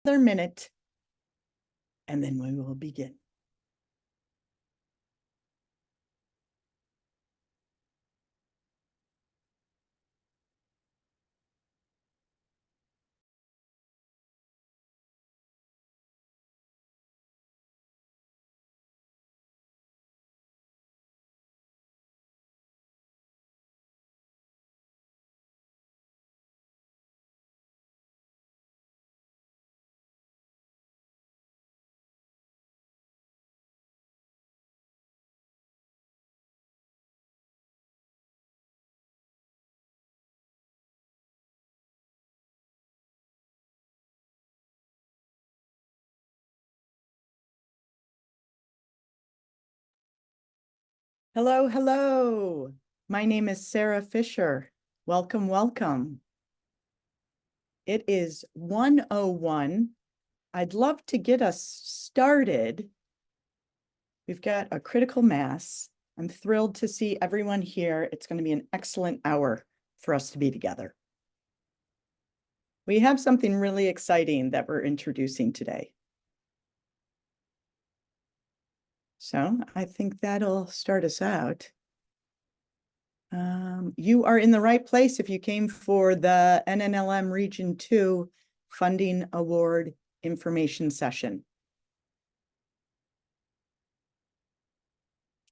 minute, and then we will begin. Hello, hello. My name is Sarah Fisher. Welcome, welcome. It is 1:01. I'd love to get us started. We've got a critical mass. I'm thrilled to see everyone here. It's going to be an excellent hour for us to be together. We have something really exciting that we're introducing today. So I think that'll start us out. You are in the right place if you came for the NNLM Region 2 Funding Award Information Session.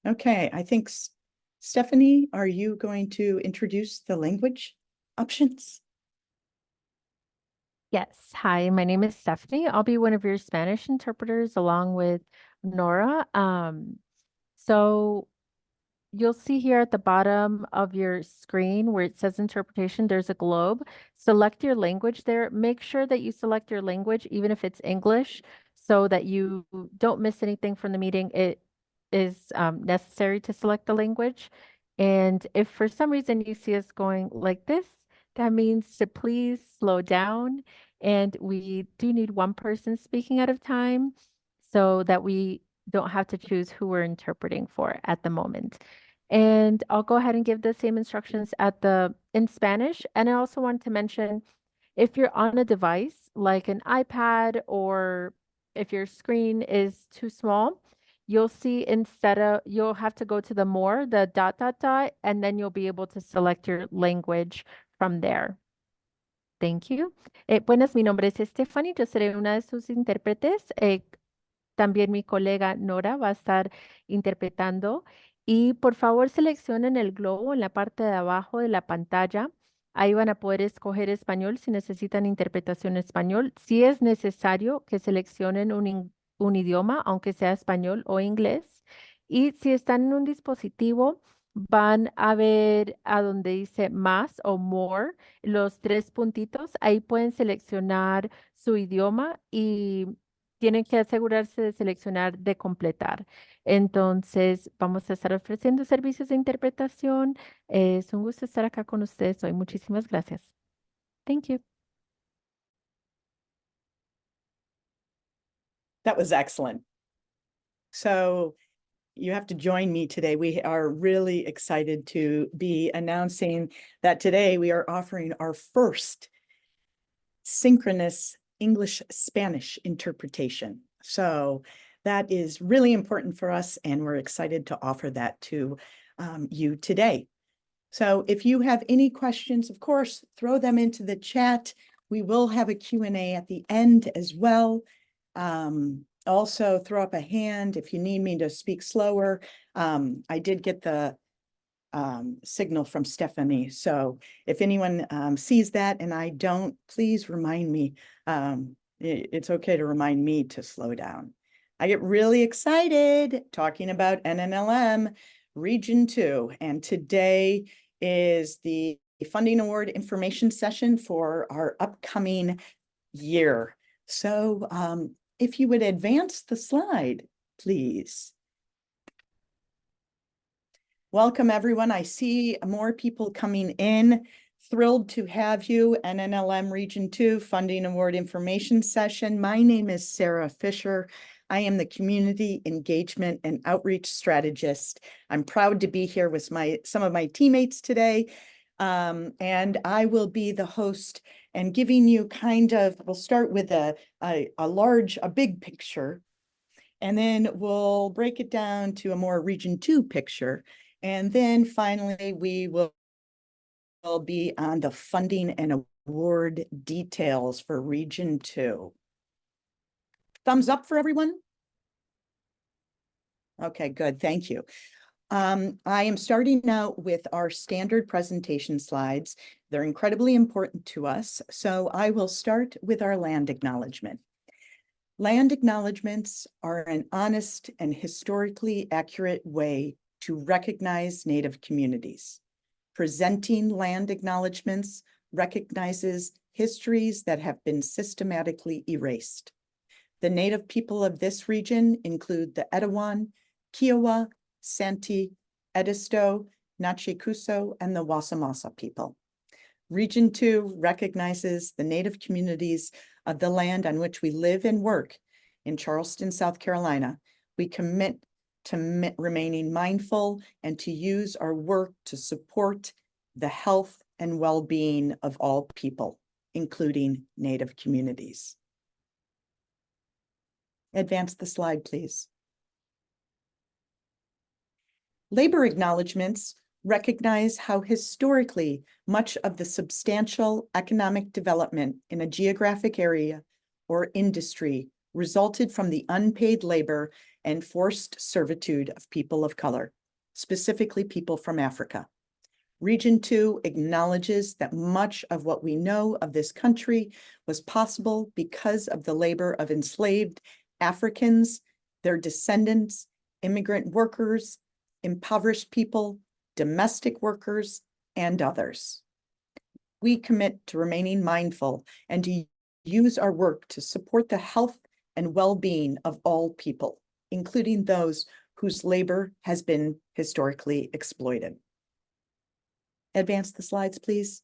Okay, I think, Stephanie, are you going to introduce the language options? Yes. Hi, my name is Stephanie. I'll be one of your Spanish interpreters along with Nora. So you'll see here at the bottom of your screen where it says interpretation, there's a globe. Select your language there. Make sure that you select your language, even if it's English, so that you don't miss anything from the meeting. It is necessary to select the language. And if for some reason you see us going like this, that means to please slow down. And we do need one person speaking at a time so that we don't have to choose who we're interpreting for at the moment. And I'll go ahead and give the same instructions in Spanish. And I also want to mention, if you're on a device like an iPad, or if your screen is too small, you'll see you'll have to go to the dot, and then you'll be able to select your language from there. Thank you. Buenas, mi nombre es Stephanie, yo seré una de sus intérpretes. También mi colega Nora va a estar interpretando. Y por favor seleccionen el globo en la parte de abajo de la pantalla. Ahí van a poder escoger español si necesitan interpretación en español. Si es necesario que seleccionen un idioma, aunque sea español o inglés. Y si están en un dispositivo, van a ver a donde dice más o more, los tres puntitos. Ahí pueden seleccionar su idioma y tienen que asegurarse de seleccionar de completar. Entonces, vamos a estar ofreciendo servicios de interpretación. Es un gusto estar acá con ustedes hoy. Muchísimas gracias. Thank you. That was excellent. So you have to join me today. We are really excited to be announcing that today we are offering our first synchronous English-Spanish interpretation. So that is really important for us, and we're excited to offer that to you today. So if you have any questions, of course, throw them into the chat. We will have a Q&A at the end as well. Also, throw up a hand if you need me to speak slower. I did get the signal from Stephanie. So if anyone sees that and I don't, please remind me. It's okay to remind me to slow down. I get really excited talking about NNLM Region 2, and today is the Funding Award Information Session for our upcoming year. So if you would advance the slide, please. Welcome, everyone. I see more people coming in. Thrilled to have you. NNLM Region 2 Funding Award Information Session. My name is Sarah Fisher. I am the Community Engagement and Outreach Strategist. I'm proud to be here with some of my teammates today. And I will be the host and giving you kind of, we'll start with a big picture, and then we'll break it down to a more Region 2 picture. And then finally, we will be on the funding and award details for Region 2. Thumbs up for everyone? Okay, good, thank you. I am starting out with our standard presentation slides. They're incredibly important to us, so I will start with our land acknowledgement. Land acknowledgements are an honest and historically accurate way to recognize Native communities. Presenting land acknowledgements recognizes histories that have been systematically erased. The Native people of this region include the Etowah, Kiowa, Santee, Edisto, Natchekuso, and the Wasamasa people. Region 2 recognizes the Native communities of the land on which we live and work. In Charleston, South Carolina, we commit to remaining mindful and to use our work to support the health and well-being of all people, including Native communities. Advance the slide, please. Labor acknowledgements recognize how historically much of the substantial economic development in a geographic area or industry resulted from the unpaid labor and forced servitude of people of color, specifically people from Africa. Region 2 acknowledges that much of what we know of this country was possible because of the labor of enslaved Africans, their descendants, immigrant workers, impoverished people, domestic workers, and others. We commit to remaining mindful and to use our work to support the health and well-being of all people, including those whose labor has been historically exploited. Advance the slides, please.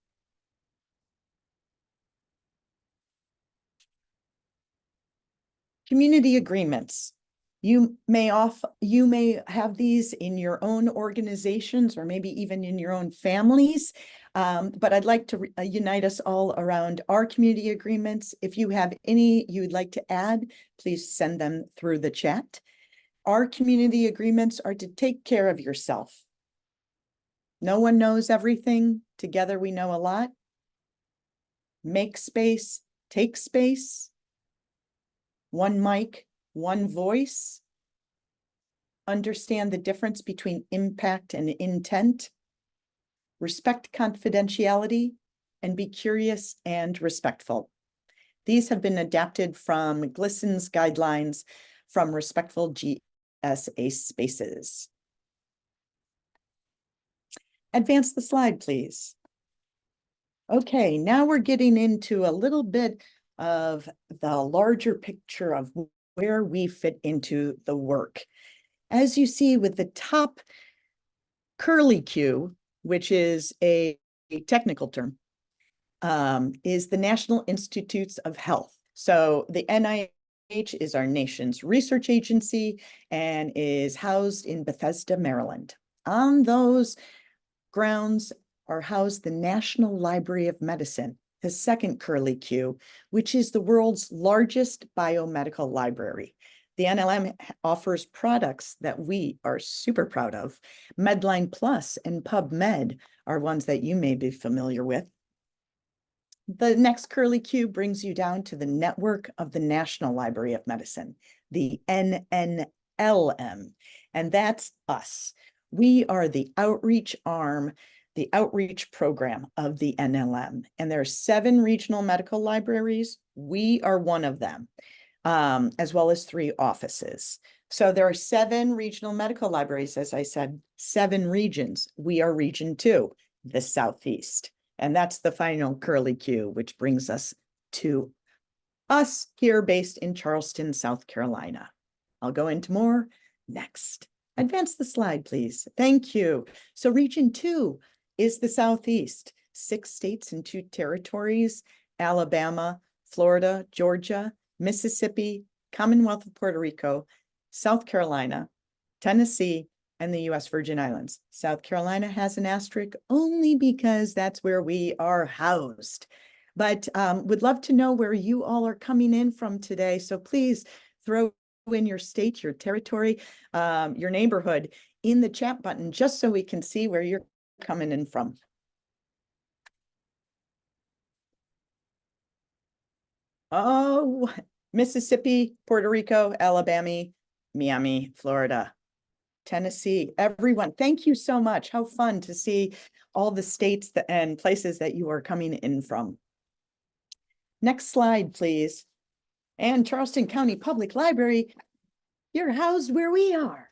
Community agreements. You may have these in your own organizations or maybe even in your own families, but I'd like to unite us all around our community agreements. If you have any you'd like to add, please send them through the chat. Our community agreements are to take care of yourself. No one knows everything. Together we know a lot. Make space, take space. One mic, one voice. Understand the difference between impact and intent. Respect confidentiality and be curious and respectful. These have been adapted from GLSEN's guidelines from Respectful GSA Spaces. Advance the slide, please. Okay, now we're getting into a little bit of the larger picture of where we fit into the work. As you see with the top curly Q, which is a technical term, is the National Institutes of Health. So the NIH is our nation's research agency and is housed in Bethesda, Maryland. On those grounds are housed the National Library of Medicine, the second curly Q, which is the world's largest biomedical library. The NLM offers products that we are super proud of. Medline Plus and PubMed are ones that you may be familiar with. The next curly Q brings you down to the network of the National Library of Medicine, the NNLM, and that's us. We are the outreach arm, the outreach program of the NLM, and there are 7 regional medical libraries. We are one of them, as well as 3 offices. So there are 7 regional medical libraries, as I said, 7 regions. We are Region 2, the Southeast. And that's the final curly Q, which brings us to us here based in Charleston, South Carolina. I'll go into more next. Advance the slide, please. Thank you. So Region 2 is the Southeast, 6 states and 2 territories, Alabama, Florida, Georgia, Mississippi, Commonwealth of Puerto Rico, South Carolina, Tennessee, and the U.S. Virgin Islands. South Carolina has an asterisk only because that's where we are housed. but would love to know where you all are coming in from today. So please throw in your state, your territory, your neighborhood in the chat button, just so we can see where you're coming in from. Oh, Mississippi, Puerto Rico, Alabama, Miami, Florida, Tennessee, everyone. Thank you so much. How fun to see all the states and places that you are coming in from. Next slide, please. And Charleston County Public Library, you're housed where we are.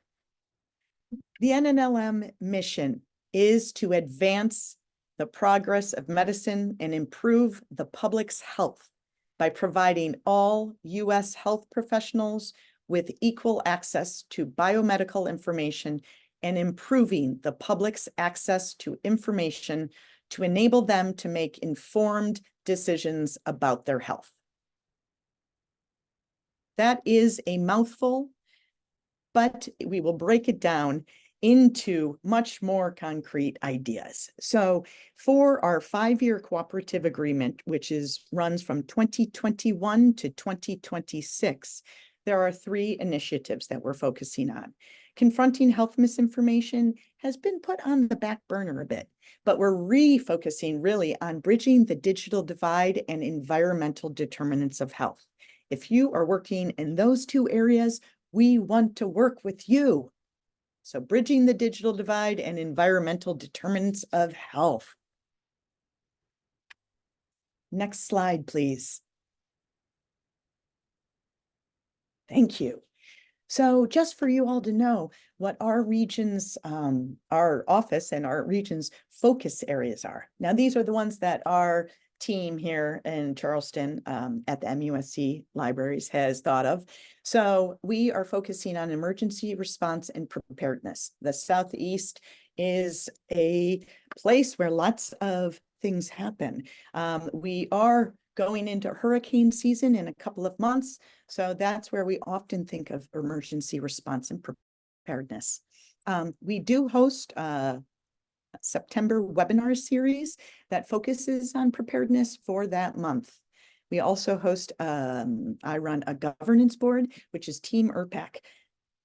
The NNLM mission is to advance the progress of medicine and improve the public's health by providing all U.S. health professionals with equal access to biomedical information and improving the public's access to information to enable them to make informed decisions about their health. That is a mouthful, but we will break it down into much more concrete ideas. So for our 5-year cooperative agreement, which runs from 2021 to 2026, there are 3 initiatives that we're focusing on. Confronting health misinformation has been put on the back burner a bit, but we're refocusing really on bridging the digital divide and environmental determinants of health. If you are working in those 2 areas, we want to work with you. So bridging the digital divide and environmental determinants of health. Next slide, please. Thank you. So just for you all to know what our region's, our office and our region's focus areas are. Now, these are the ones that our team here in Charleston at the MUSC Libraries has thought of. So we are focusing on emergency response and preparedness. The Southeast is a place where lots of things happen. We are going into hurricane season in a couple of months. So that's where we often think of emergency response and preparedness. We do host a September webinar series that focuses on preparedness for that month. We also host, I run a governance board, which is Team ERPAC.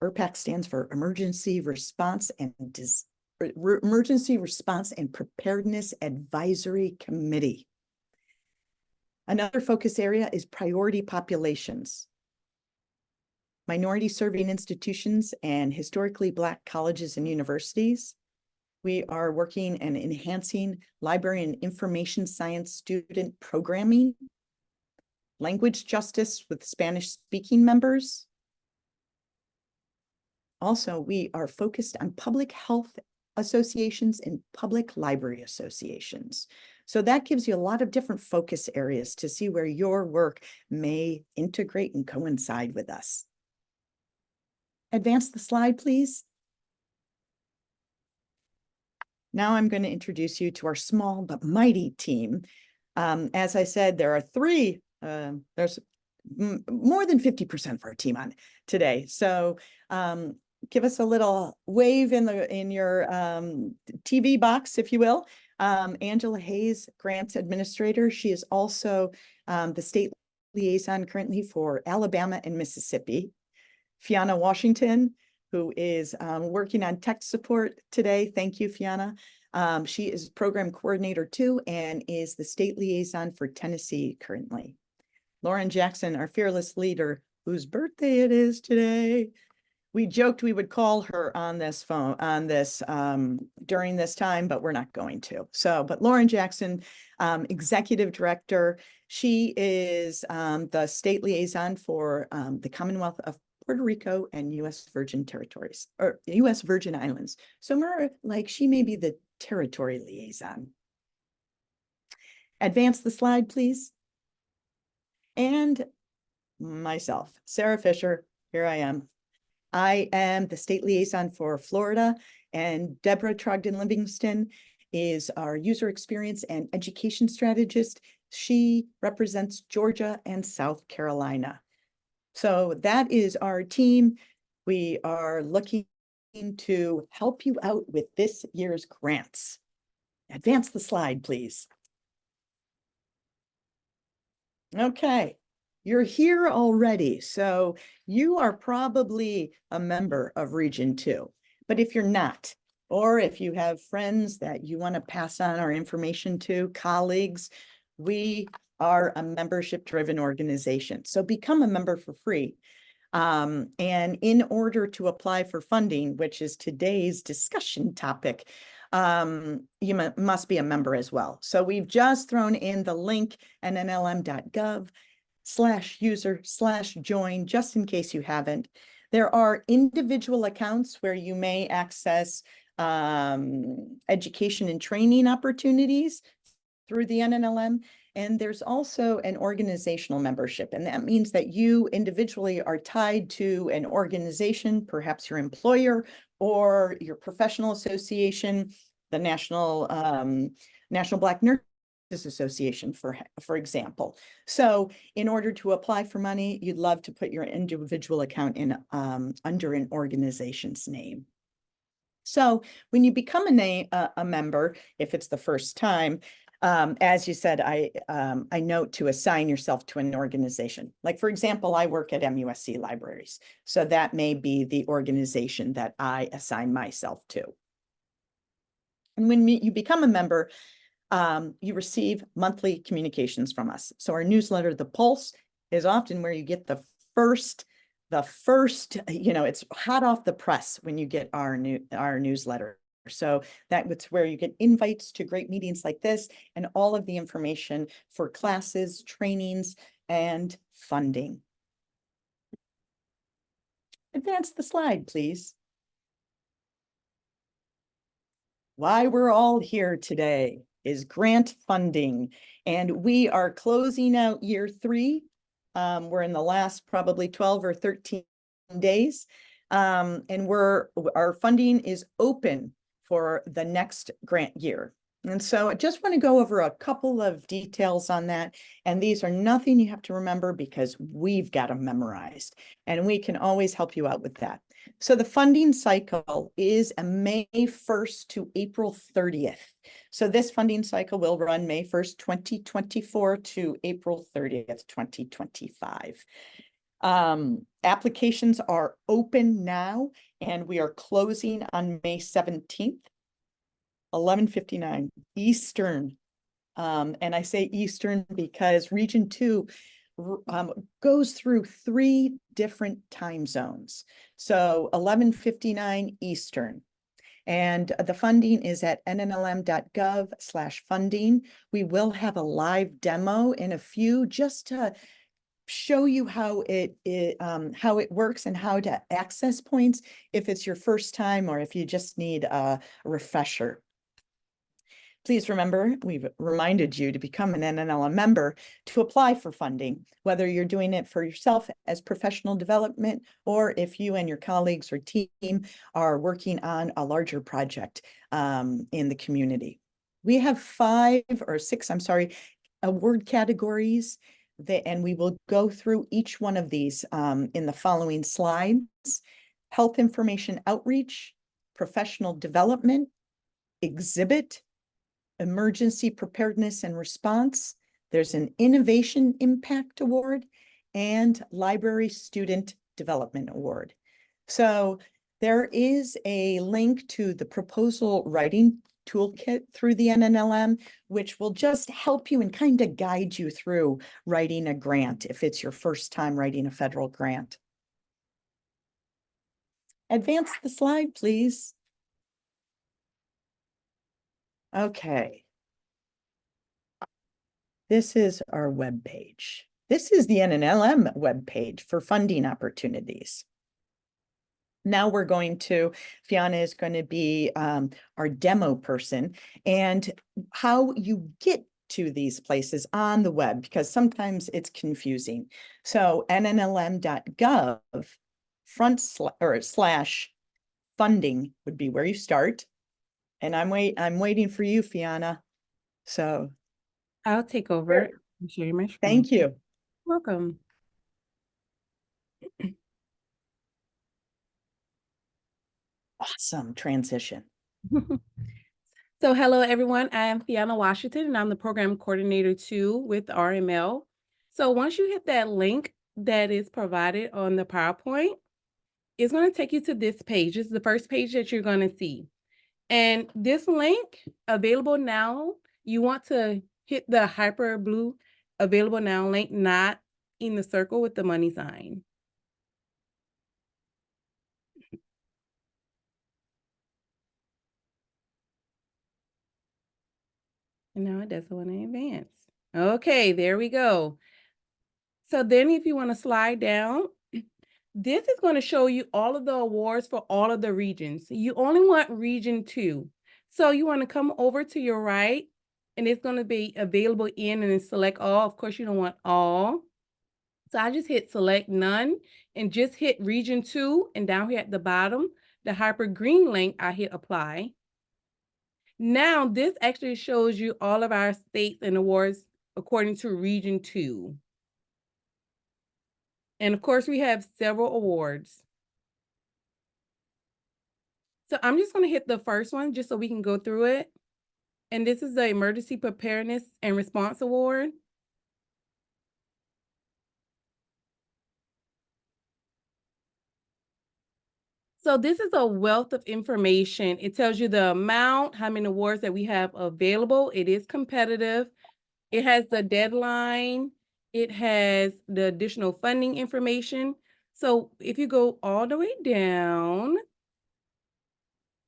ERPAC stands for Emergency Response and Preparedness Advisory Committee. Another focus area is priority populations, minority serving institutions, and historically Black colleges and universities. We are working and enhancing library and information science student programming, language justice with Spanish speaking members. Also, we are focused on public health associations and public library associations. So that gives you a lot of different focus areas to see where your work may integrate and coincide with us. Advance the slide, please. Now I'm going to introduce you to our small but mighty team. As I said, there are 3, there's more than 50% of our team on today. So give us a little wave in your TV box, if you will. Angela Hayes, Grants Administrator. She is also the state liaison currently for Alabama and Mississippi. Fiona Washington, who is working on tech support today. Thank you, Fiona. She is program coordinator too, and is the state liaison for Tennessee currently. Lauren Jackson, our fearless leader, whose birthday it is today. We joked we would call her on this phone, during this time, but we're not going to. So, but Lauren Jackson, executive director, she is the state liaison for the Commonwealth of Puerto Rico and U.S. Virgin Territories, or U.S. Virgin Islands. So more like she may be the territory liaison. Advance the slide, please. And myself, Sarah Fisher, here I am. I am the state liaison for Florida, and Deborah Trogdon-Livingston is our user experience and education strategist. She represents Georgia and South Carolina. So that is our team. We are looking to help you out with this year's grants. Advance the slide, please. Okay, you're here already, so you are probably a member of Region 2. But if you're not, or if you have friends that you want to pass on our information to, colleagues, we are a membership-driven organization. So become a member for free. And in order to apply for funding, which is today's discussion topic, you must be a member as well. So we've just thrown in the link nnlm.gov/user/join, just in case you haven't. There are individual accounts where you may access education and training opportunities through the NNLM. And there's also an organizational membership. And that means that you individually are tied to an organization, perhaps your employer or your professional association, the National Black Nurses Association, for example. So in order to apply for money, you'd love to put your individual account in under an organization's name. So when you become a member, if it's the first time, as you said, I note to assign yourself to an organization. Like, for example, I work at MUSC Libraries. So that may be the organization that I assign myself to. And when you become a member, you receive monthly communications from us. So our newsletter, The Pulse, is often where you get the first, it's hot off the press when you get our newsletter. So that's where you get invites to great meetings like this and all of the information for classes, trainings, and funding. Advance the slide, please. Why we're all here today is grant funding, and we are closing out year 3. We're in the last probably 12 or 13 days, and our funding is open for the next grant year. And so I just want to go over a couple of details on that. And these are nothing you have to remember because we've got them memorized, and we can always help you out with that. So the funding cycle is a May 1st to April 30th. So this funding cycle will run May 1st, 2024 to April 30th, 2025. Applications are open now, and we are closing on May 17th, 11:59 Eastern. And I say Eastern because Region 2 goes through 3 different time zones. So 11:59 Eastern. And the funding is at nnlm.gov/funding. We will have a live demo in a few just to show you how it works and how to access points if it's your first time or if you just need a refresher. Please remember, we've reminded you to become an NNLM member to apply for funding, whether you're doing it for yourself as professional development, or if you and your colleagues or team are working on a larger project in the community. We have 5 or 6, award categories, and we will go through each one of these in the following slides. Health information outreach, professional development, exhibit, emergency preparedness and response. There's an innovation impact award and library student development award. So there is a link to the proposal writing toolkit through the NNLM, which will just help you and kind of guide you through writing a grant if it's your first time writing a federal grant. Advance the slide, please. Okay. This is our webpage. This is the NNLM webpage for funding opportunities. Now Fiona is going to be our demo person, and how you get to these places on the web, because sometimes it's confusing. So nnlm.gov/funding would be where you start. And I'm waiting for you, Fiona. So I'll take over and share my screen. Thank you. Welcome. Awesome transition. So hello, everyone. I am Fiona Washington, and I'm the Program Coordinator 2 with RML. So once you hit that link that is provided on the PowerPoint, it's going to take you to this page. This is the first page that you're going to see. And this link, available now, you want to hit the hyper blue available now link, not in the circle with the money sign. And now it doesn't want to advance. Okay, there we go. So then if you want to slide down, this is going to show you all of the awards for all of the regions. You only want region 2. So you want to come over to your right, and it's going to be available in and then select all. Of course, you don't want all. So I just hit select none and just hit region 2, and down here at the bottom, the hyper green link, I hit apply. Now this actually shows you all of our states and awards according to region 2. And of course, we have several awards. So I'm just going to hit the first one just so we can go through it. And this is the Emergency Preparedness and Response Award. So this is a wealth of information. It tells you the amount, how many awards that we have available. It is competitive. It has the deadline. It has the additional funding information. So if you go all the way down,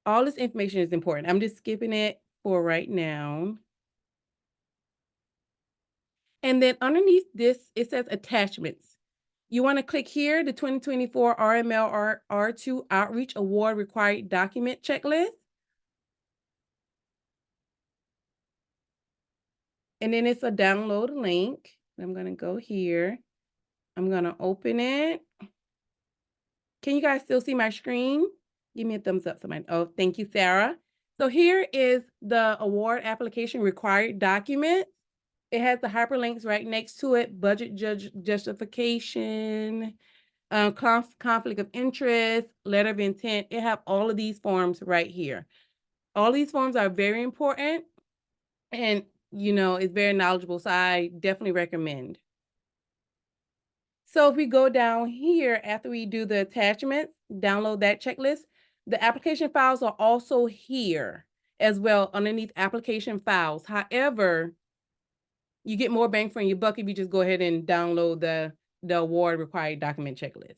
all this information is important. I'm just skipping it for right now. And then underneath this, it says attachments. You want to click here, the 2024 RML R2 Outreach Award Required Document Checklist. And then it's a download link. I'm going to go here. I'm going to open it. Can you guys still see my screen? Give me a thumbs up, somebody. Oh, thank you, Sarah. So here is the award application required document. It has the hyperlinks right next to it, budget justification, conflict of interest, letter of intent. It have all of these forms right here. All these forms are very important, and it's very knowledgeable, so I definitely recommend. So if we go down here, after we do the attachments, download that checklist, the application files are also here as well underneath application files. However, you get more bang for your buck if you just go ahead and download the award required document checklist.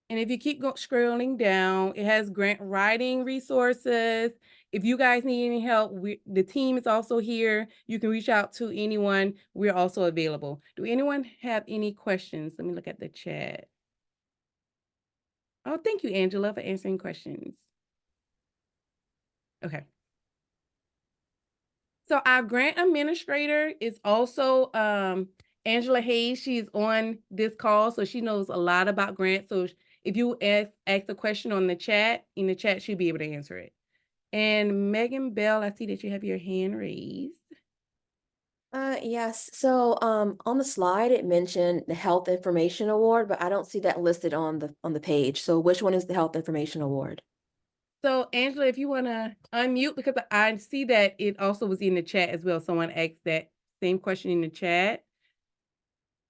And if you keep scrolling down, it has grant writing resources. If you guys need any help, the team is also here. You can reach out to anyone. We're also available. Do anyone have any questions? Let me look at the chat. Oh, thank you, Angela, for answering questions. Okay. So our grant administrator is also Angela Hayes. She's on this call, so she knows a lot about grants. So if you ask a question in the chat, she'll be able to answer it. And Megan Bell, I see that you have your hand raised. Yes. So on the slide it mentioned the Health Information Award, but I don't see that listed on the page. So which one is the Health Information Award? So Angela, if you want to unmute, because I see that it also was in the chat as well. Someone asked that same question in the chat.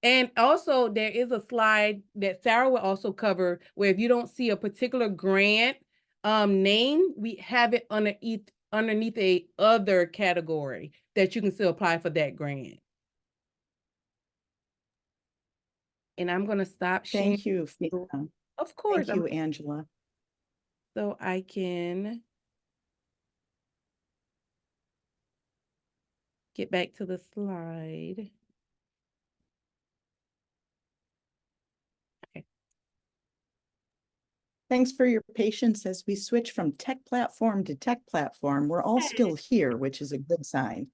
And also there is a slide that Sarah will also cover where if you don't see a particular grant name, we have it underneath a other category that you can still apply for that grant. And I'm going to stop sharing. Thank you, Fiona. Of course. Thank you, Angela. So I can get back to the slide. Okay. Thanks for your patience as we switch from tech platform to tech platform. We're all still here, which is a good sign.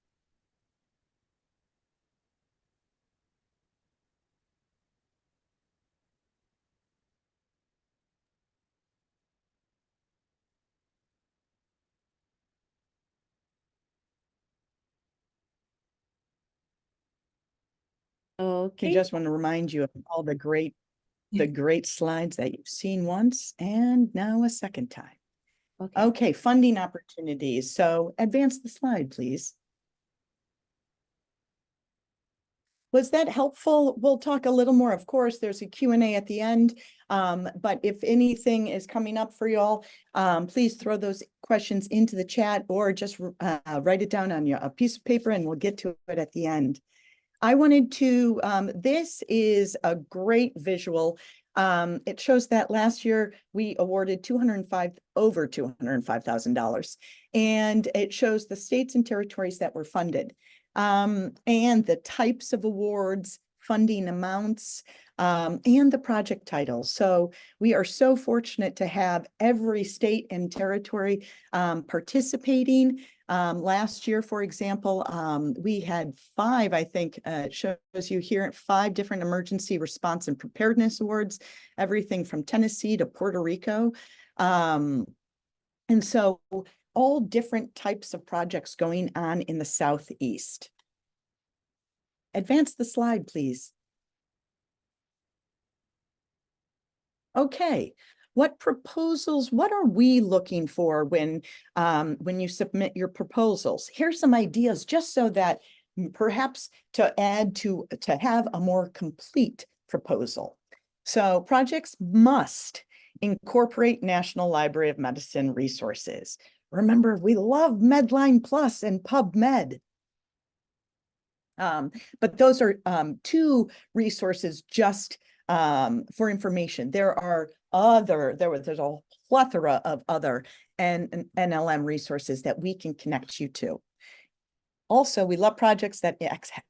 Okay. I just want to remind you of all the great slides that you've seen once and now a second time. Okay, funding opportunities. So advance the slide, please. Was that helpful? We'll talk a little more. Of course, there's a Q&A at the end. But if anything is coming up for y'all, please throw those questions into the chat or just write it down on a piece of paper and we'll get to it at the end. I wanted to, this is a great visual. It shows that last year we awarded over $205,000. And it shows the states and territories that were funded. And the types of awards, funding amounts, and the project titles. So we are so fortunate to have every state and territory participating. Last year, for example, we had 5, I think, it shows you here, 5 different emergency response and preparedness awards, everything from Tennessee to Puerto Rico. And so all different types of projects going on in the Southeast. Advance the slide, please. Okay, what proposals, what are we looking for when you submit your proposals? Here's some ideas just so that perhaps to add to have a more complete proposal. So projects must incorporate National Library of Medicine resources. Remember, we love Medline Plus and PubMed. But those are 2 resources just for information. There's a plethora of other NLM resources that we can connect you to. Also, we love projects that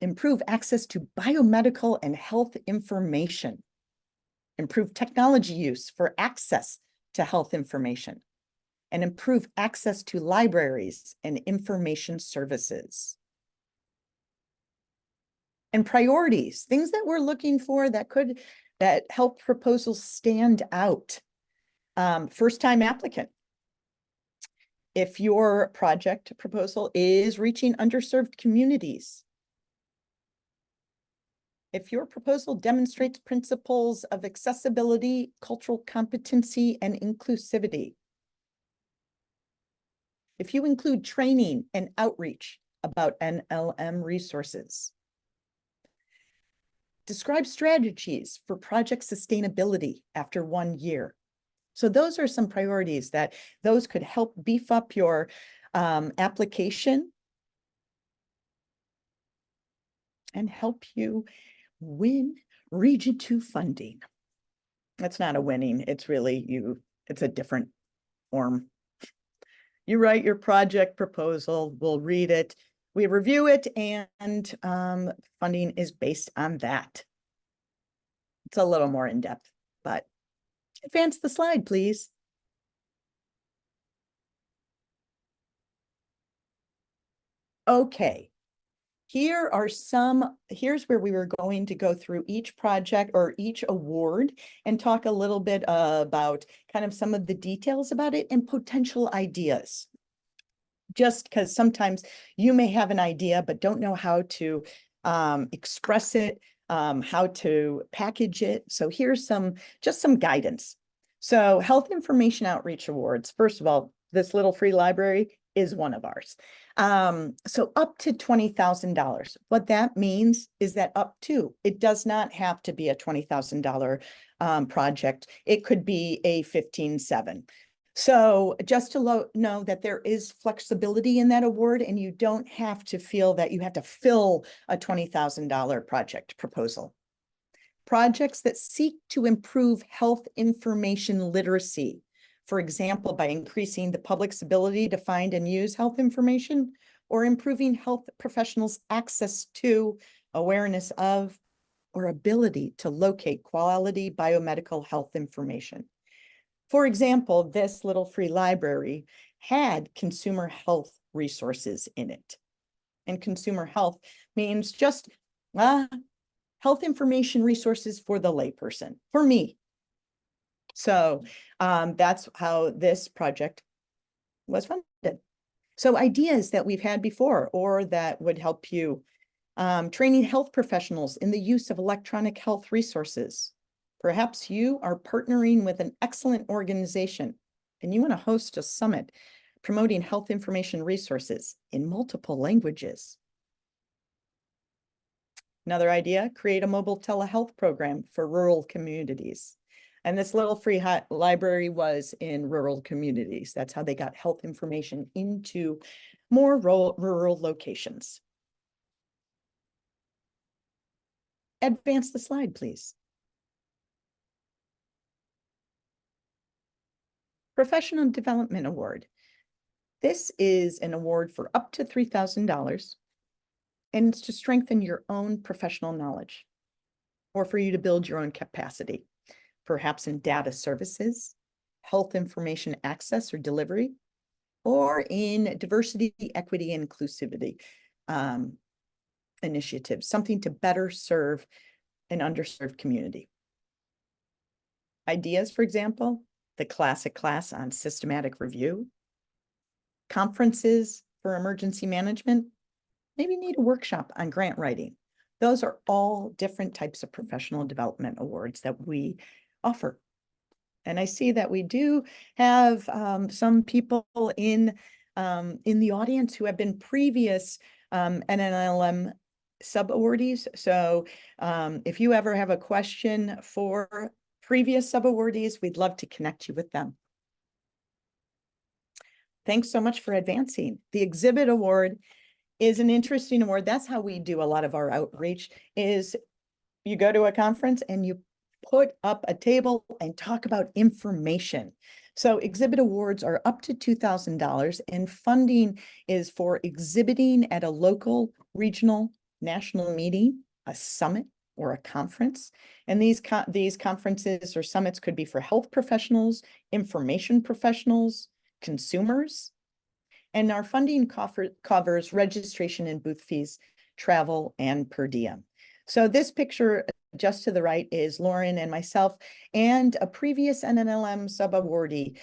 improve access to biomedical and health information, improve technology use for access to health information, and improve access to libraries and information services. And priorities, things that we're looking for that help proposals stand out. First-time applicant. If your project proposal is reaching underserved communities. If your proposal demonstrates principles of accessibility, cultural competency, and inclusivity. If you include training and outreach about NLM resources. Describe strategies for project sustainability after 1 year. So those are some priorities that those could help beef up your application and help you win Region 2 funding. That's not a winning, it's really it's a different form. You write your project proposal, we'll read it. We review it and funding is based on that. It's a little more in depth, but advance the slide, please. Okay, here's where we were going to go through each project or each award and talk a little bit about kind of some of the details about it and potential ideas. Just because sometimes you may have an idea, but don't know how to express it, how to package it. So here's just some guidance. So Health Information Outreach Awards. First of all, this little free library is one of ours. So up to $20,000. What that means is that it does not have to be a $20,000 project. It could be a 15,700. So just to know that there is flexibility in that award and you don't have to feel that you have to fill a $20,000 project proposal. Projects that seek to improve health information literacy, for example, by increasing the public's ability to find and use health information or improving health professionals' access to, awareness of, or ability to locate quality biomedical health information. For example, this little free library had consumer health resources in it. And consumer health means just health information resources for the layperson, for me. So that's how this project was funded. So ideas that we've had before or that would help you. Training health professionals in the use of electronic health resources. Perhaps you are partnering with an excellent organization and you want to host a summit promoting health information resources in multiple languages. Another idea, create a mobile telehealth program for rural communities. And this little free library was in rural communities. That's how they got health information into more rural locations. Advance the slide, please. Professional Development Award. This is an award for up to $3,000, and it's to strengthen your own professional knowledge or for you to build your own capacity, perhaps in data services, health information access or delivery, or in diversity, equity, and inclusivity initiatives, something to better serve an underserved community. Ideas, for example, the classic class on systematic review, conferences for emergency management, maybe need a workshop on grant writing. Those are all different types of professional development awards that we offer. And I see that we do have some people in the audience who have been previous NNLM sub-awardees. So if you ever have a question for previous sub-awardees, we'd love to connect you with them. Thanks so much for advancing. The Exhibit Award is an interesting award. That's how we do a lot of our outreach, is you go to a conference and you put up a table and talk about information. So exhibit awards are up to $2,000, and funding is for exhibiting at a local, regional, national meeting, a summit, or a conference. And these conferences or summits could be for health professionals, information professionals, consumers. And our funding covers registration and booth fees, travel, and per diem. So this picture just to the right is Lauren and myself and a previous NNLM sub-awardee.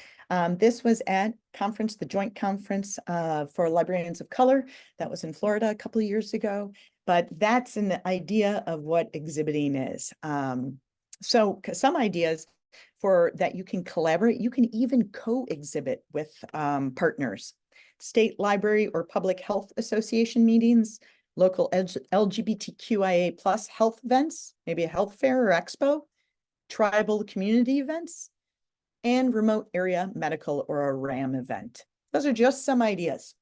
This was at conference, the joint conference for librarians of color. That was in Florida a couple of years ago, but that's an idea of what exhibiting is. So some ideas for that you can collaborate, you can even co-exhibit with partners. State library or public health association meetings, local LGBTQIA plus health events, maybe a health fair or expo, tribal community events, and remote area medical or a RAM event. Those are just some ideas.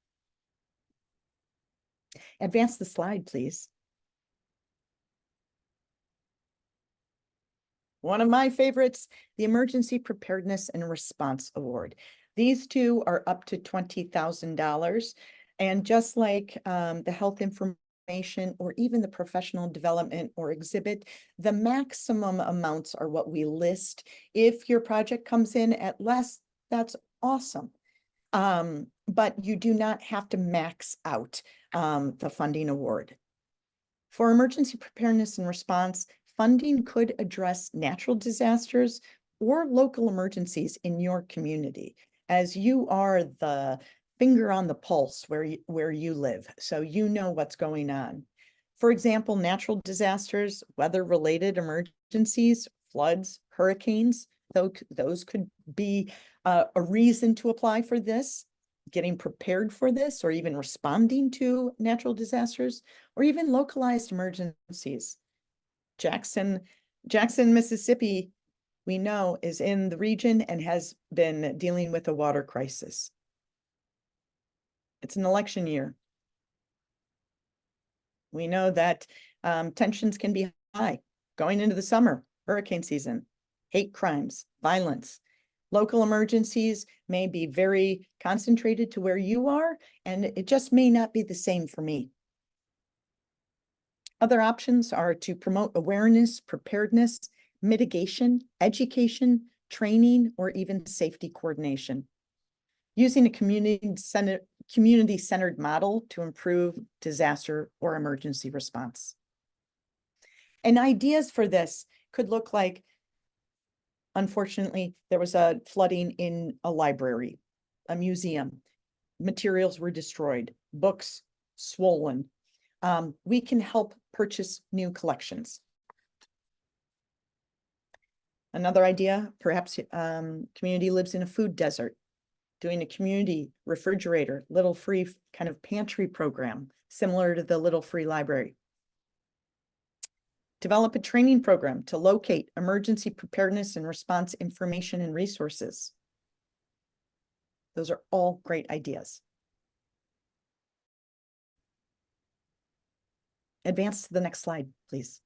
Advance the slide, please. One of my favorites, the Emergency Preparedness and Response Award. These two are up to $20,000. And just like the health information or even the professional development or exhibit, the maximum amounts are what we list. If your project comes in at less, that's awesome. But you do not have to max out the funding award. For emergency preparedness and response, funding could address natural disasters or local emergencies in your community, as you are the finger on the pulse where you live, so you know what's going on. For example, natural disasters, weather-related emergencies, floods, hurricanes, those could be a reason to apply for this, getting prepared for this, or even responding to natural disasters, or even localized emergencies. Jackson, Mississippi, we know, is in the region and has been dealing with a water crisis. It's an election year. We know that tensions can be high going into the summer, hurricane season, hate crimes, violence. Local emergencies may be very concentrated to where you are, and it just may not be the same for me. Other options are to promote awareness, preparedness, mitigation, education, training, or even safety coordination. Using a community-centered model to improve disaster or emergency response. And ideas for this could look like, unfortunately, there was a flooding in a library, a museum. Materials were destroyed, books swollen. We can help purchase new collections. Another idea, perhaps community lives in a food desert, doing a community refrigerator, little free kind of pantry program, similar to the Little Free Library. Develop a training program to locate emergency preparedness and response information and resources. Those are all great ideas. Advance to the next slide, please.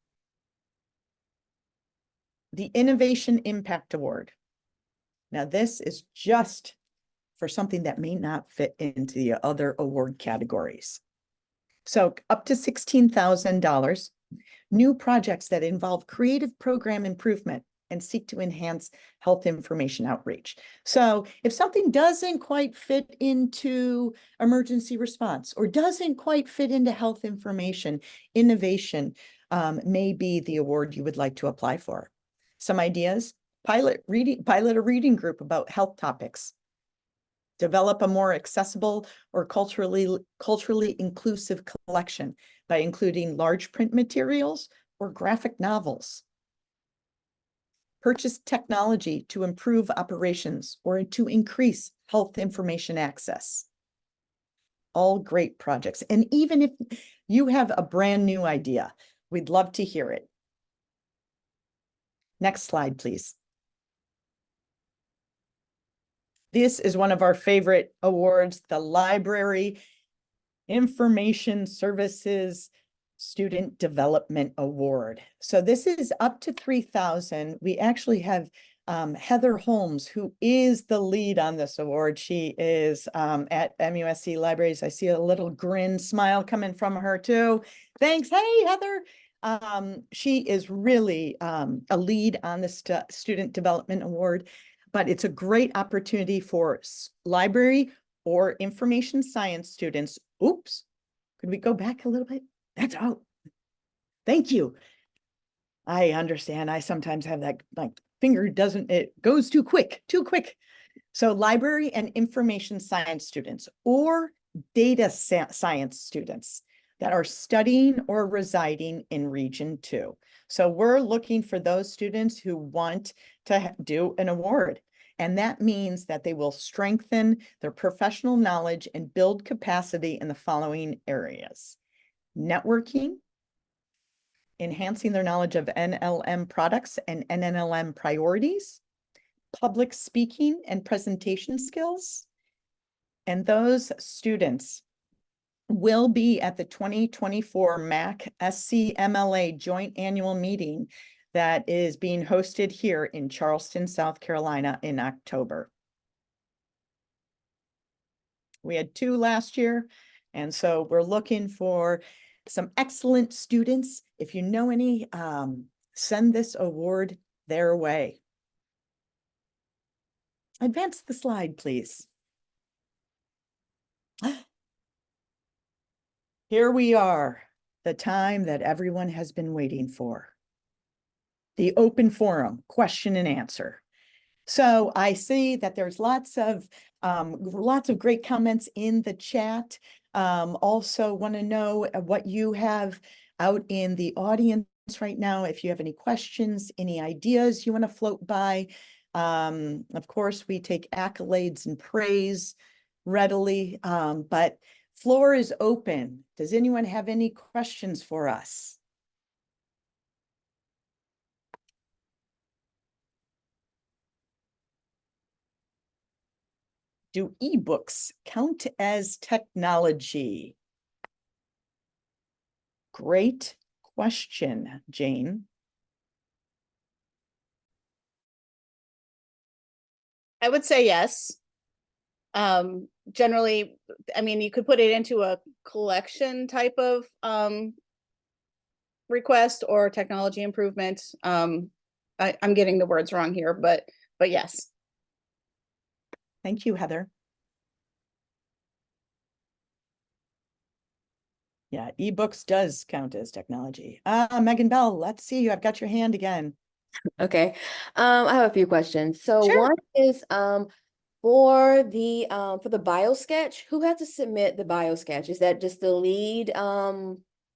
The Innovation Impact Award. Now, this is just for something that may not fit into the other award categories. So up to $16,000, new projects that involve creative program improvement and seek to enhance health information outreach. So if something doesn't quite fit into emergency response or doesn't quite fit into health information, innovation may be the award you would like to apply for. Some ideas: pilot a reading group about health topics. Develop a more accessible or culturally inclusive collection by including large print materials or graphic novels. Purchase technology to improve operations or to increase health information access. All great projects. And even if you have a brand new idea, we'd love to hear it. Next slide, please. This is one of our favorite awards, the Library Information Services Student Development Award. So this is up to $3,000. We actually have Heather Holmes, who is the lead on this award. She is at MUSC Libraries. I see a little grin smile coming from her too. Thanks. Hey, Heather. She is really a lead on the Student Development Award, but it's a great opportunity for library or information science students. Oops, could we go back a little bit? That's out. Thank you. I understand. I sometimes have that, like, finger doesn't, it goes too quick. So library and information science students or data science students that are studying or residing in Region 2. So we're looking for those students who want to do an award. And that means that they will strengthen their professional knowledge and build capacity in the following areas: networking, enhancing their knowledge of NLM products and NLM priorities, public speaking and presentation skills. And those students will be at the 2024 MAC SCMLA Joint Annual Meeting that is being hosted here in Charleston, South Carolina in October. We had 2 last year, and so we're looking for some excellent students. If you know any, send this award their way. Advance the slide, please. Here we are, the time that everyone has been waiting for. The open forum, question and answer. So I see that there's lots of great comments in the chat. Also want to know what you have out in the audience right now. If you have any questions, any ideas you want to float by. Of course, we take accolades and praise readily, but floor is open. Does anyone have any questions for us? Do ebooks count as technology? Great question, Jane. I would say yes. Generally, I mean, you could put it into a collection type of request or technology improvement. I'm getting the words wrong here, but yes. Thank you, Heather. Yeah, ebooks does count as technology. Megan Bell, let's see you. I've got your hand again. Okay, I have a few questions. So Sure. one is for the BioSketch, who had to submit the BioSketch? Is that just the lead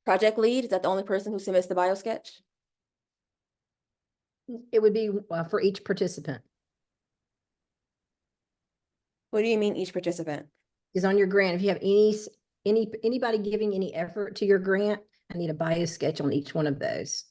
project lead? Is that the only person who submits the BioSketch? It would be for each participant. What do you mean each participant? Is on your grant. If you have anybody giving any effort to your grant, I need a BioSketch on each one of those.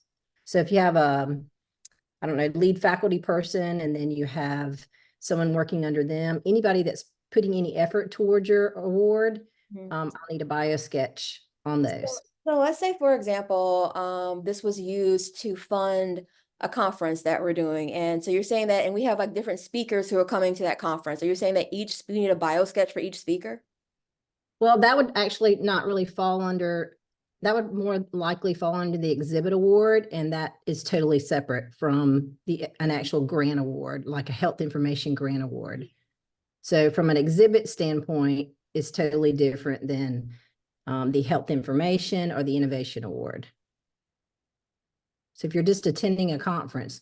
So if you have I don't know, lead faculty person, and then you have someone working under them, anybody that's putting any effort towards your award, Mhm. I'll need a bio sketch on those. So let's say, for example, this was used to fund a conference that we're doing. And so you're saying that, and we have like different speakers who are coming to that conference. So you're saying that we need a bio sketch for each speaker? Well, that would actually not really fall under, that would more likely fall under the exhibit award, and that is totally separate from an actual grant award, like a health information grant award. So from an exhibit standpoint, it's totally different than the health information or the innovation award. So if you're just attending a conference,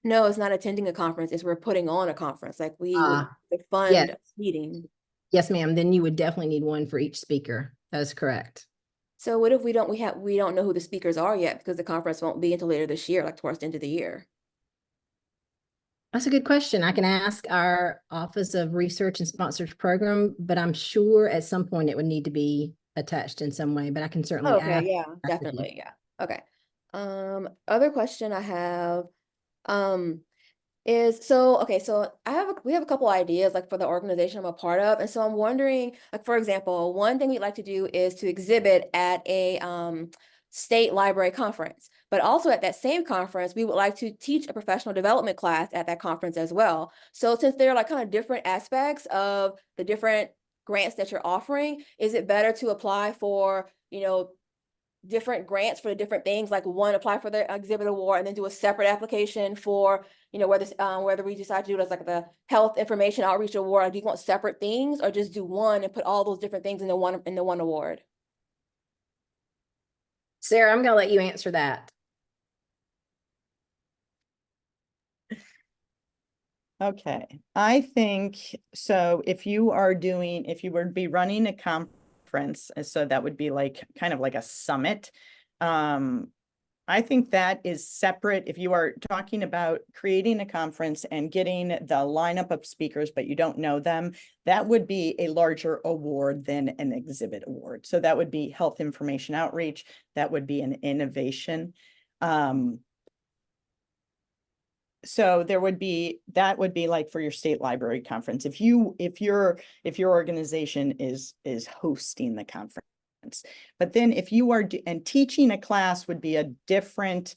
No, it's not attending a conference. It's we're putting on a conference. Like we would fund yes. a meeting. Yes, ma'am, then you would definitely need one for each speaker. That is correct. So what if we don't know who the speakers are yet, because the conference won't be until later this year, like towards the end of the year? That's a good question. I can ask our Office of Research and Sponsors Program, but I'm sure at some point it would need to be attached in some way, but I can certainly Okay, ask. yeah, definitely, yeah. Okay. Other question I have, is okay, so we have a couple ideas like for the organization I'm a part of. And so I'm wondering, like, for example, one thing we'd like to do is to exhibit at a state library conference. But also at that same conference, we would like to teach a professional development class at that conference as well. So since there are like kind of different aspects of the different grants that you're offering, is it better to apply for, different grants for the different things, like one apply for the exhibit award and then do a separate application for, whether we decide to do it as like the health information outreach award? Do you want separate things, or just do one and put all those different things in the one award? Sarah, I'm gonna let you answer that. Okay, I think, so if you were to be running a conference, so that would be like, kind of like a summit. I think that is separate. If you are talking about creating a conference and getting the lineup of speakers, but you don't know them, that would be a larger award than an exhibit award. So that would be health information outreach. That would be an innovation. So that would be like for your state library conference. If your organization is hosting the conference, but then if you are and teaching a class would be a different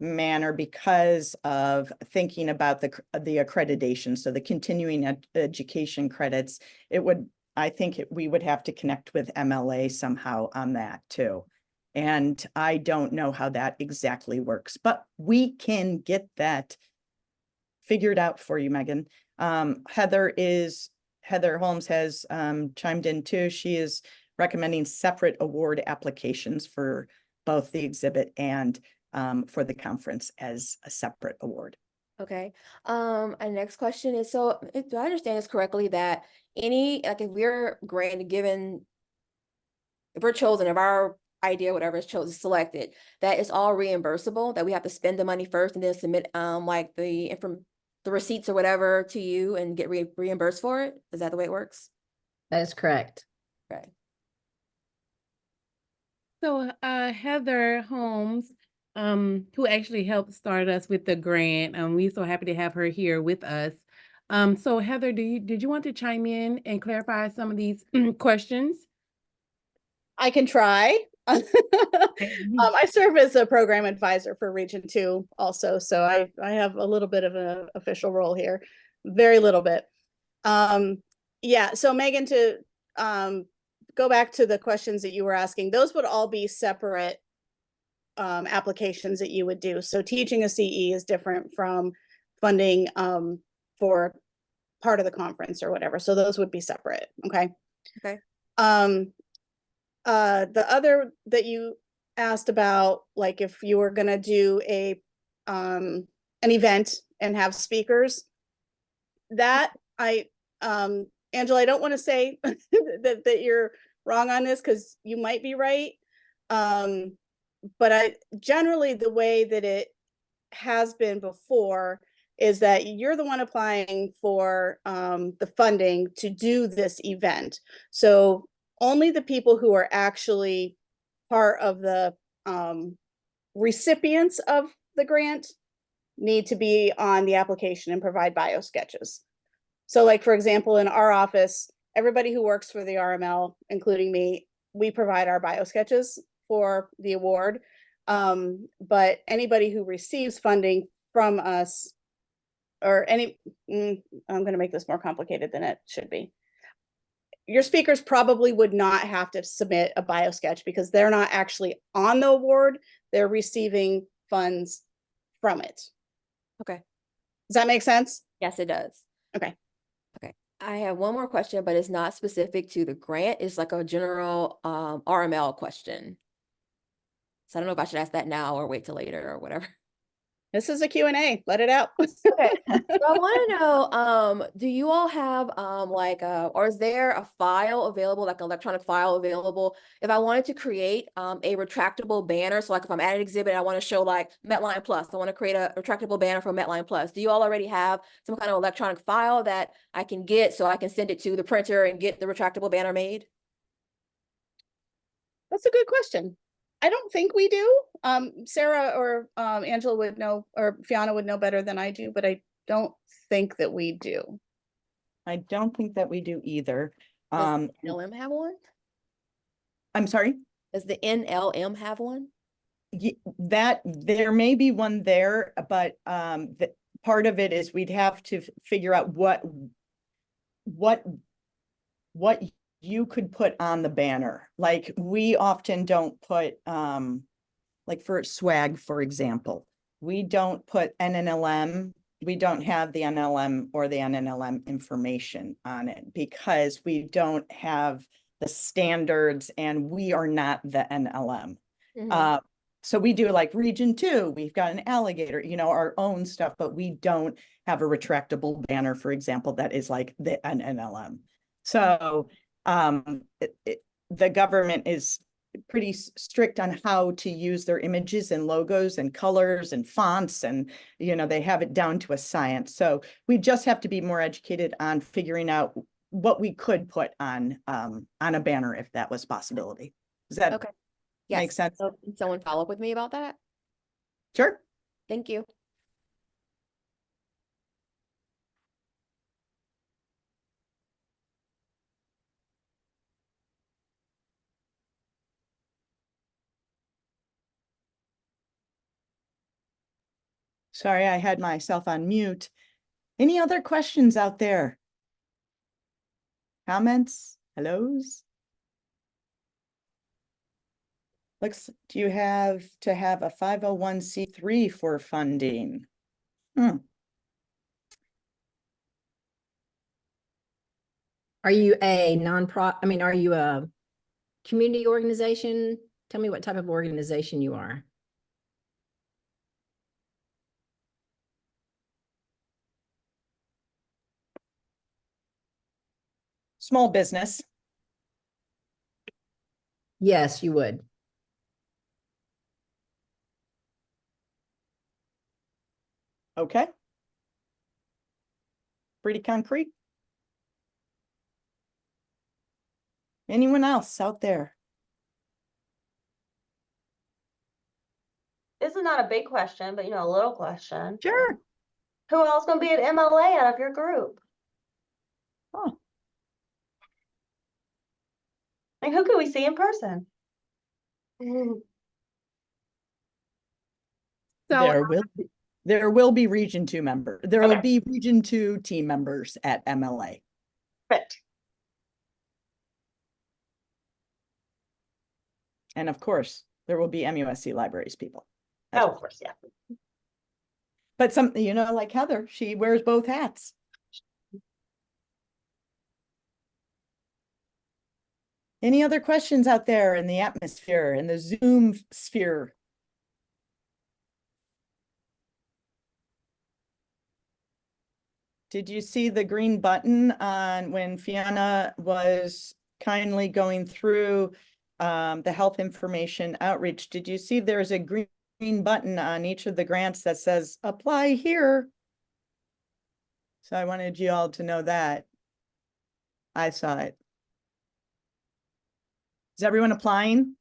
manner because of thinking about the accreditation. So the continuing education credits, we would have to connect with MLA somehow on that too. And I don't know how that exactly works, but we can get that figured out for you, Megan. Heather Holmes has chimed in too. She is recommending separate award applications for both the exhibit and for the conference as a separate award. Okay. And next question is, so do I understand this correctly that if we're chosen, if our idea, whatever is chosen, selected, that it's all reimbursable, that we have to spend the money first and then submit like the receipts or whatever to you and get reimbursed for it? Is that the way it works? That is correct. Right. So Heather Holmes, who actually helped start us with the grant, we're so happy to have her here with us. So Heather, did you want to chime in and clarify some of these questions? I can try. I serve as a program advisor for Region 2 also, so I have a little bit of an official role here, very little bit. Yeah, so Megan, to go back to the questions that you were asking, those would all be separate applications that you would do. So teaching a CE is different from funding for part of the conference or whatever. So those would be separate. Okay. Okay. The other that you asked about, like if you were gonna do an event and have speakers, that Angela, I don't want to say that you're wrong on this, because you might be right. But generally the way that it has been before is that you're the one applying for the funding to do this event. So only the people who are actually part of the recipients of the grant need to be on the application and provide bio sketches. So like, for example, in our office, everybody who works for the RML, including me, we provide our bio sketches for the award. But anybody who receives funding from us or I'm going to make this more complicated than it should be. Your speakers probably would not have to submit a bio sketch because they're not actually on the award. They're receiving funds from it. Okay. Does that make sense? Yes, it does. Okay. Okay. I have one more question, but it's not specific to the grant. It's like a general RML question. So I don't know if I should ask that now or wait till later or whatever. This is a Q&A. Let it out. Okay. So I want to know, do you all have or is there a file available, like an electronic file available, if I wanted to create a retractable banner? So like if I'm at an exhibit, I want to show like Medline Plus, I want to create a retractable banner for Medline Plus. Do you all already have some kind of electronic file that I can get so I can send it to the printer and get the retractable banner made? That's a good question. I don't think we do. Sarah or Angela would know, or Fiona would know better than I do, but I don't think that we do. I don't think that we do either. Does the NLM have one? I'm sorry? Does the NLM have one? That there may be one there, but the part of it is we'd have to figure out what you could put on the banner. Like we often don't put like for swag, for example, we don't put NNLM. We don't have the NLM or the NNLM information on it because we don't have the standards and we are not the NLM. So we do like Region 2, we've got an alligator, you know, our own stuff, but we don't have a retractable banner, for example, that is like the NLM. So the government is pretty strict on how to use their images and logos and colors and fonts, and you know they have it down to a science. So we just have to be more educated on figuring out what we could put on a banner if that was a possibility. Does that Okay. make Yes. sense? So can someone follow up with me about that? Sure. Thank you. Sorry, I had myself on mute. Any other questions out there? Comments? Hellos? Do you have to have a 501c3 for funding? Are you a nonprofit? I mean, are you a community organization? Tell me what type of organization you are. Small business. Yes, you would. Okay. Pretty concrete. Anyone else out there? This is not a big question, but a little question. Sure. Who else gonna be at MLA out of your group? Oh, Like who could we see in person? So there will be Region 2 members. There will Okay. be Region 2 team members at MLA. But And of course, there will be MUSC Libraries people. oh, of course, yeah. But some, you know, like Heather, she wears both hats. Any other questions out there in the atmosphere, in the Zoom sphere? Did you see the green button on when Fiona was kindly going through the health information outreach? Did you see there's a green button on each of the grants that says apply here? So I wanted you all to know that. I saw it. Is everyone applying?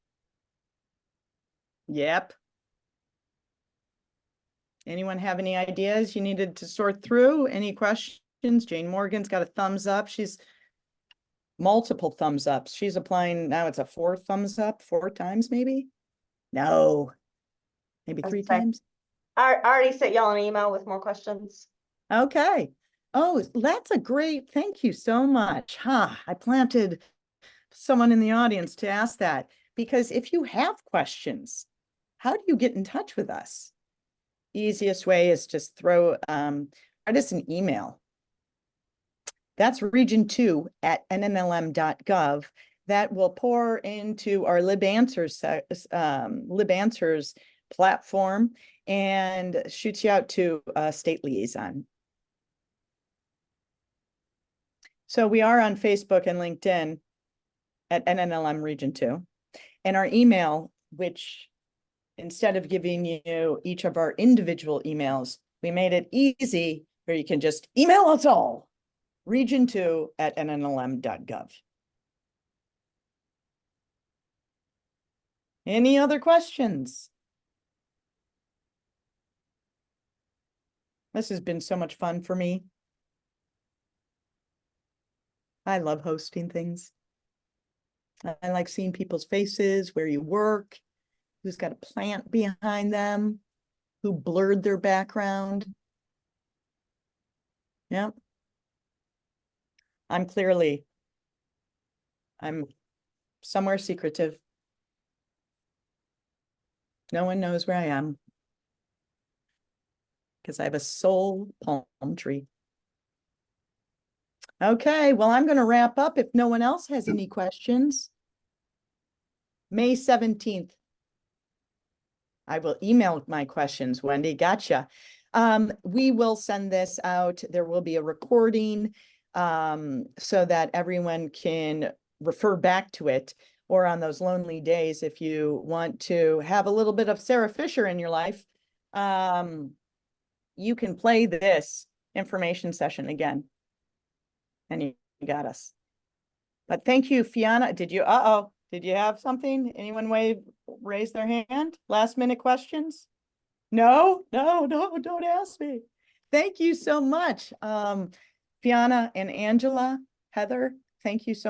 Yep. Anyone have any ideas you needed to sort through? Any questions? Jane Morgan's got a thumbs up. She's multiple thumbs ups. She's applying now. It's a 4 thumbs up, 4 times maybe? No, maybe 3 Okay. times. I already sent y'all an email with more questions. Okay. Oh, that's a great, thank you so much. I planted someone in the audience to ask that, because if you have questions, how do you get in touch with us? Easiest way is just write us an email. That's region2@nnlm.gov. That will pour into our LibAnswers platform and shoots you out to a state liaison. So we are on Facebook and LinkedIn at NNLM Region 2. And our email, which instead of giving you each of our individual emails, we made it easy where you can just email us all, region2@nnlm.gov. Any other questions? This has been so much fun for me. I love hosting things. I like seeing people's faces, where you work, who's got a plant behind them, who blurred their background. Yeah. I'm somewhere secretive. No one knows where I am because I have a soul palm tree. Okay, well, I'm going to wrap up if no one else has any questions. May 17th. I will email my questions, Wendy. Gotcha. We will send this out. There will be a recording so that everyone can refer back to it, or on those lonely days, if you want to have a little bit of Sarah Fisher in your life, you can play this information session again. And you got us. But thank you, Fiona. Did you have something? Anyone raise their hand? Last minute questions? No, don't ask me. Thank you so much. Fiona and Angela, Heather, thank you so much.